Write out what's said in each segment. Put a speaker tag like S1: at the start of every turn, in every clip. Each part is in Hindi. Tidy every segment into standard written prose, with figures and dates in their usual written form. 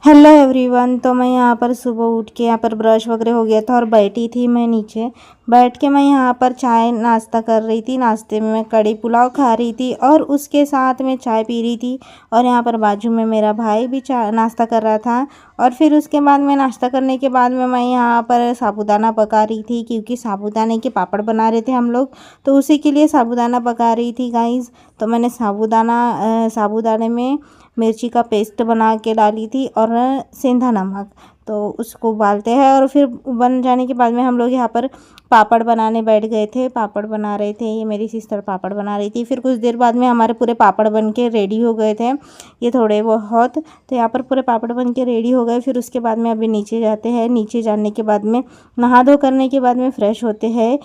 S1: Hello everyone. तो मैं यहाँ पर सुबह उठ के यहाँ पर ब्रश वगैरह हो गया था और बैठी थी मैं नीचे। बैठ के मैं यहाँ पर चाय नाश्ता कर रही थी। नाश्ते में मैं कड़ी पुलाव खा रही थी और उसके साथ में चाय पी रही थी। और यहाँ पर बाजू में मेरा भाई भी चाय नाश्ता कर रहा था। और फिर उसके बाद में नाश्ता करने के बाद में मैं यहाँ पर साबूदाना पका रही थी, क्योंकि साबूदाने के पापड़ बना रहे थे हम लोग, तो उसी के लिए साबूदाना पका रही थी गाइज़। तो मैंने साबूदाने में मिर्ची का पेस्ट बना के डाली थी और सेंधा नमक, तो उसको उबालते हैं। और फिर बन जाने के बाद में हम लोग यहाँ पर पापड़ बनाने बैठ गए थे। पापड़ बना रहे थे, ये मेरी सिस्टर पापड़ बना रही थी। फिर कुछ देर बाद में हमारे पूरे पापड़ बन के रेडी हो गए थे, ये थोड़े बहुत। तो यहाँ पर पूरे पापड़ बन के रेडी हो गए। फिर उसके बाद में अभी नीचे जाते हैं। नीचे जाने के बाद में नहा धो करने के बाद में फ्रेश होते हैं।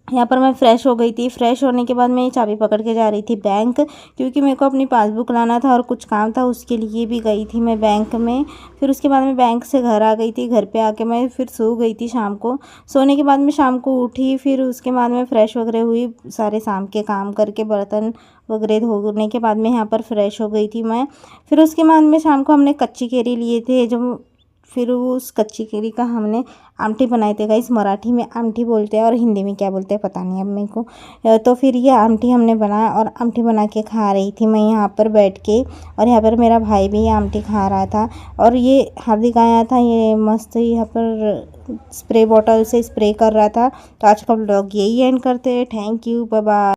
S1: यहाँ पर मैं फ़्रेश हो गई थी। फ़्रेश होने के बाद मैं चाबी पकड़ के जा रही थी बैंक, क्योंकि मेरे को अपनी पासबुक लाना था और कुछ काम था, उसके लिए भी गई थी मैं बैंक में। फिर उसके बाद मैं बैंक से घर आ गई थी। घर पे आके मैं फिर सो गई थी शाम को। सोने के बाद में शाम को उठी, फिर उसके बाद में फ़्रेश वगैरह हुई, सारे शाम के काम करके बर्तन वगैरह धोने के बाद में यहाँ पर फ़्रेश हो गई थी मैं। फिर उसके बाद में शाम को हमने कच्ची केरी लिए थे, जो फिर उस कच्ची केरी का हमने आमटी बनाए थे गाइस। मराठी में आमटी बोलते हैं और हिंदी में क्या बोलते हैं पता नहीं अब मेरे को। तो फिर ये आमटी हमने बनाया और आमटी बना के खा रही थी मैं यहाँ पर बैठ के। और यहाँ पर मेरा भाई भी ये आमटी खा रहा था। और ये हार्दिक आया था, ये मस्त यहाँ पर स्प्रे बॉटल से स्प्रे कर रहा था। तो आज का व्लॉग यही एंड करते हैं। Thank you, bye bye.